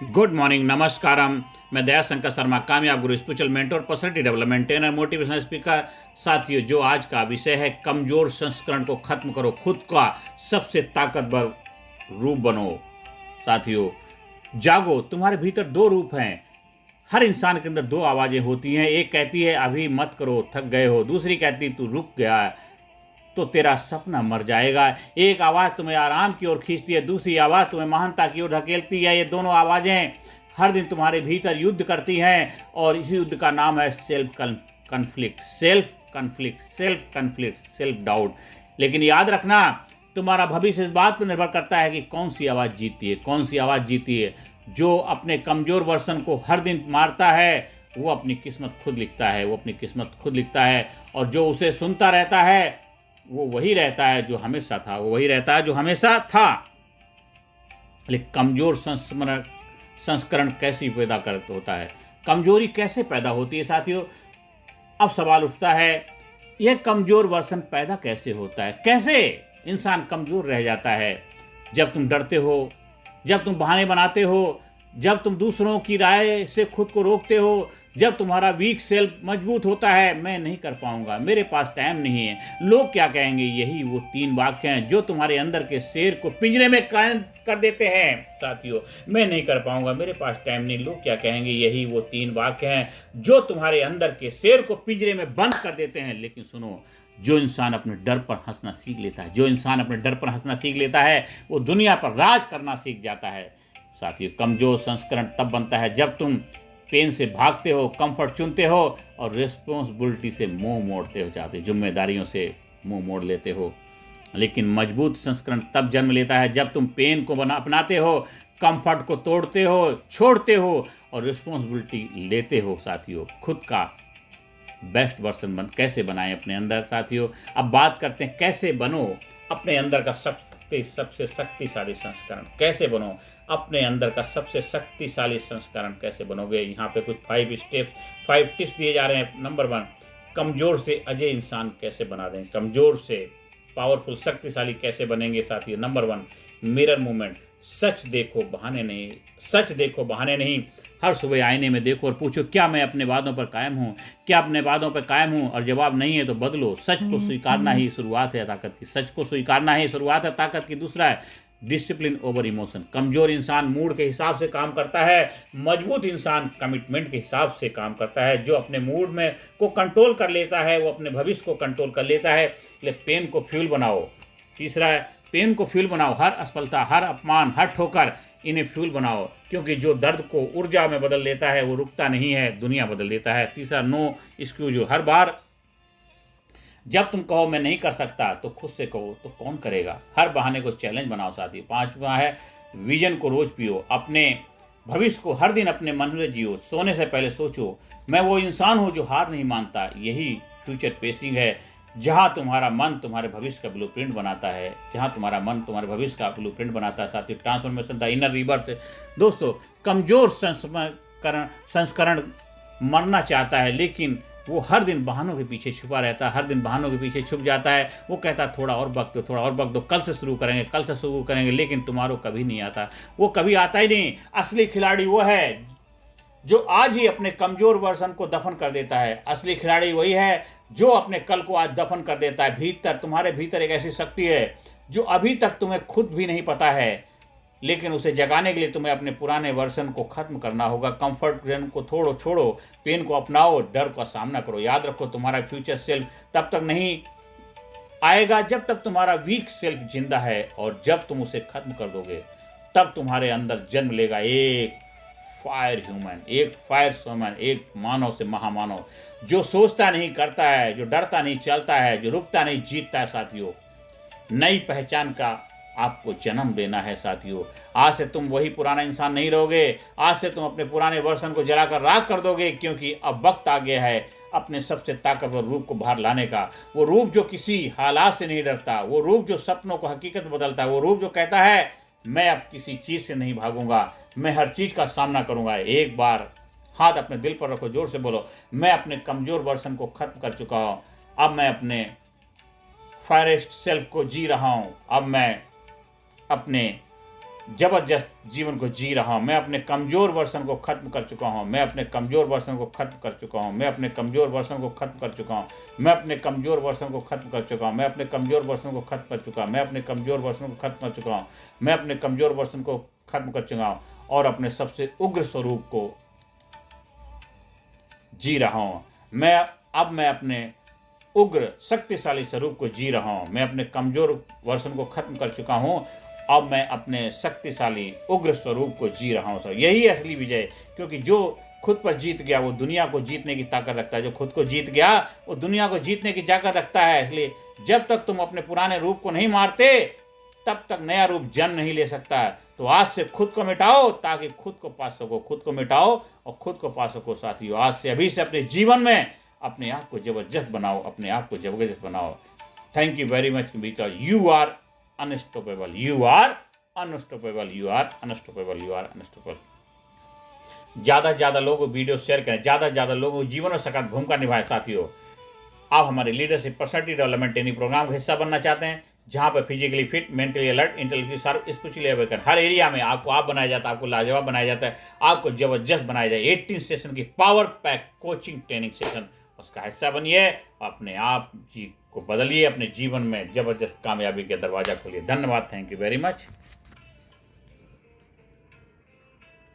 Good morning, नमस्कारम। मैं दया शंकर शर्मा, कामयाब गुरु, spiritual mentor, personality development trainer, motivational speaker. साथियों, जो आज का विषय है, कमजोर संस्करण को खत्म करो, खुद का सबसे ताकतवर रूप बनो। साथियों, जागो। तुम्हारे भीतर दो रूप हैं। हर इंसान के अंदर दो आवाजें होती हैं। एक कहती है अभी मत करो, थक गए हो। दूसरी कहती तू रुक गया है तो तेरा सपना मर जाएगा। एक आवाज़ तुम्हें आराम की ओर खींचती है, दूसरी आवाज़ तुम्हें महानता की ओर धकेलती है। ये दोनों आवाज़ें हर दिन तुम्हारे भीतर युद्ध करती हैं और इसी युद्ध का नाम है सेल्फ कन्फ्लिक्ट, सेल्फ डाउट। लेकिन याद रखना, तुम्हारा भविष्य इस बात पर निर्भर करता है कि कौन सी आवाज़ जीती है, कौन सी आवाज़ जीती है। जो अपने कमज़ोर वर्षन को हर दिन मारता है वो अपनी किस्मत खुद लिखता है, वो अपनी किस्मत खुद लिखता है। और जो उसे सुनता रहता है वो वही रहता है जो हमेशा था, वो वही रहता है जो हमेशा था। लेकिन कमजोर संस्करण कैसे पैदा कर होता है, कमजोरी कैसे पैदा होती है साथियों? अब सवाल उठता है, यह कमजोर वर्षन पैदा कैसे होता है? कैसे इंसान कमजोर रह जाता है? जब तुम डरते हो, जब तुम बहाने बनाते हो, जब तुम दूसरों की राय से खुद को रोकते हो, जब तुम्हारा वीक सेल्फ मजबूत होता है, मैं नहीं कर पाऊंगा, मेरे पास टाइम नहीं है, लोग क्या कहेंगे, यही वो तीन वाक्य हैं जो तुम्हारे अंदर के शेर को पिंजरे में कैद कर देते हैं। साथियों, मैं नहीं कर पाऊंगा, मेरे पास टाइम नहीं, लोग क्या कहेंगे, यही वो तीन वाक्य हैं जो तुम्हारे अंदर के शेर को पिंजरे में बंद कर देते हैं। लेकिन सुनो, जो इंसान अपने डर पर हंसना सीख लेता है, जो इंसान अपने डर पर हंसना सीख लेता है, वो दुनिया पर राज करना सीख जाता है। साथियों, कमजोर संस्करण तब बनता है जब तुम पेन से भागते हो, कंफर्ट चुनते हो और रिस्पॉन्सिबिलिटी से मुंह मोड़ते हो, चाहते जिम्मेदारियों से मुंह मोड़ लेते हो। लेकिन मजबूत संस्करण तब जन्म लेता है जब तुम पेन को अपनाते हो, कंफर्ट को तोड़ते हो, छोड़ते हो और रिस्पॉन्सिबिलिटी लेते हो। साथियों, खुद का बेस्ट वर्जन कैसे बनाएं अपने अंदर? साथियों, अब बात करते हैं कैसे बनो अपने अंदर का सबसे शक्तिशाली संस्करण। कैसे बनो अपने अंदर का सबसे शक्तिशाली संस्करण, कैसे बनोगे? यहाँ पे कुछ 5 टिप्स दिए जा रहे हैं। नंबर 1, कमजोर से अजय इंसान कैसे बना दें, कमजोर से पावरफुल शक्तिशाली कैसे बनेंगे साथियों? Number 1, mirror movement. सच देखो, बहाने नहीं। सच देखो, बहाने नहीं। हर सुबह आईने में देखो और पूछो, क्या मैं अपने वादों पर कायम हूँ? क्या अपने वादों पर कायम हूँ? और जवाब नहीं है तो बदलो। सच को स्वीकारना ही शुरुआत है ताकत की, सच को स्वीकारना ही शुरुआत है ताकत की। दूसरा है डिसिप्लिन ओवर इमोशन। कमजोर इंसान मूड के हिसाब से काम करता है, मजबूत इंसान कमिटमेंट के हिसाब से काम करता है। जो अपने मूड में को कंट्रोल कर लेता है वो अपने भविष्य को कंट्रोल कर लेता है। इसलिए पेन को फ्यूल बनाओ। तीसरा है, पेन को फ्यूल बनाओ। हर असफलता, हर अपमान, हर ठोकर, इन्हें फ्यूल बनाओ, क्योंकि जो दर्द को ऊर्जा में बदल लेता है वो रुकता नहीं है, दुनिया बदल देता है। तीसरा, नो एक्सक्यूज। हर बार जब तुम कहो मैं नहीं कर सकता तो खुद से कहो तो कौन करेगा। हर बहाने को चैलेंज बनाओ साथी। पांचवा है, विजन को रोज पियो। अपने भविष्य को हर दिन अपने मन में जियो। सोने से पहले सोचो, मैं वो इंसान हूँ जो हार नहीं मानता। यही फ्यूचर पेसिंग है, जहाँ तुम्हारा मन तुम्हारे भविष्य का ब्लूप्रिंट बनाता है, जहाँ तुम्हारा मन तुम्हारे भविष्य का ब्लूप्रिंट बनाता है। साथी, ट्रांसफॉर्मेशन द इनर रीबर्थ। दोस्तों, कमजोर संस्करण मरना चाहता है, लेकिन वो हर दिन बहानों के पीछे छुपा रहता है, हर दिन बहानों के पीछे छुप जाता है। वो कहता है थोड़ा और वक्त दो, थोड़ा और वक्त दो, कल से शुरू करेंगे, कल से शुरू करेंगे। लेकिन तुम्हारो कभी नहीं आता, वो कभी आता ही नहीं। असली खिलाड़ी वो है जो आज ही अपने कमजोर वर्जन को दफन कर देता है। असली खिलाड़ी वही है जो अपने कल को आज दफन कर देता है। भीतर, तुम्हारे भीतर एक ऐसी शक्ति है जो अभी तक तुम्हें खुद भी नहीं पता है, लेकिन उसे जगाने के लिए तुम्हें अपने पुराने वर्जन को खत्म करना होगा। कंफर्ट जोन को छोड़ो, पेन को अपनाओ, डर का सामना करो। याद रखो, तुम्हारा फ्यूचर सेल्फ तब तक नहीं आएगा जब तक तुम्हारा वीक सेल्फ जिंदा है, और जब तुम उसे खत्म कर दोगे तब तुम्हारे अंदर जन्म लेगा एक फायर ह्यूमन, एक फायर सोमन, एक मानव से महामानव, जो सोचता नहीं करता है, जो डरता नहीं चलता है, जो रुकता नहीं जीतता है। साथियों, नई पहचान का आपको जन्म देना है। साथियों, आज से तुम वही पुराना इंसान नहीं रहोगे। आज से तुम अपने पुराने वर्जन को जलाकर राख कर दोगे, क्योंकि अब वक्त आ गया है अपने सबसे ताकतवर रूप को बाहर लाने का। वो रूप जो किसी हालात से नहीं डरता, वो रूप जो सपनों को हकीकत बदलता है, वो रूप जो कहता है मैं अब किसी चीज़ से नहीं भागूंगा, मैं हर चीज़ का सामना करूंगा। एक बार हाथ अपने दिल पर रखो, जोर से बोलो, मैं अपने कमज़ोर वर्जन को ख़त्म कर चुका हूँ, अब मैं अपने फायरेस्ट सेल्फ को जी रहा हूँ। अब मैं अपने जबरदस्त जीवन को जी रहा हूँ। मैं अपने कमज़ोर वर्षन को ख़त्म कर चुका हूँ। मैं अपने कमज़ोर वर्षन को ख़त्म कर चुका हूँ। मैं अपने कमज़ोर वर्षन को ख़त्म कर चुका हूँ। मैं अपने कमज़ोर वर्षन को ख़त्म कर चुका हूँ। मैं अपने कमज़ोर वर्षन को ख़त्म कर चुका हूँ। मैं अपने कमज़ोर वर्षन को ख़त्म कर चुका हूँ। मैं अपने कमज़ोर वर्षन को ख़त्म कर चुका हूँ और अपने सबसे उग्र स्वरूप को जी रहा हूँ। मैं अपने उग्र शक्तिशाली स्वरूप को जी रहा हूँ। मैं अपने कमज़ोर वर्षन को ख़त्म कर चुका हूँ। अब मैं अपने शक्तिशाली उग्र स्वरूप को जी रहा हूँ सर। यही असली विजय है, क्योंकि जो खुद पर जीत गया वो दुनिया को जीतने की ताकत रखता है। जो खुद को जीत गया वो दुनिया को जीतने की ताकत रखता है। इसलिए जब तक तुम अपने पुराने रूप को नहीं मारते तब तक नया रूप जन्म नहीं ले सकता है। तो आज से खुद को मिटाओ ताकि खुद को पा सको। खुद को मिटाओ और खुद को पा सको साथियों। आज से अभी से अपने जीवन में अपने आप को जबरदस्त बनाओ। अपने आप को जबरदस्त बनाओ। Thank you very much, because you are unstoppable. You are unstoppable. You are unstoppable. You are unstoppable. ज़्यादा से ज़्यादा लोगों को वीडियो शेयर करें। ज़्यादा से ज़्यादा लोगों को जीवन में सकारात्मक भूमिका निभाएं साथियों। आप हमारे leadership personality development training program का हिस्सा बनना चाहते हैं, जहां पर physically fit, mentally alert, intellectually sharp, spiritually awaken, हर एरिया में आपको आप बनाया जाता है, आपको लाजवाब बनाया जाता है, आपको जबरदस्त बनाया जाए। 18 सेशन की power pack coaching training session, उसका हिस्सा बनिए। अपने आप जी को बदलिए। अपने जीवन में जबरदस्त कामयाबी का दरवाजा खोलिए। धन्यवाद। Thank you very much.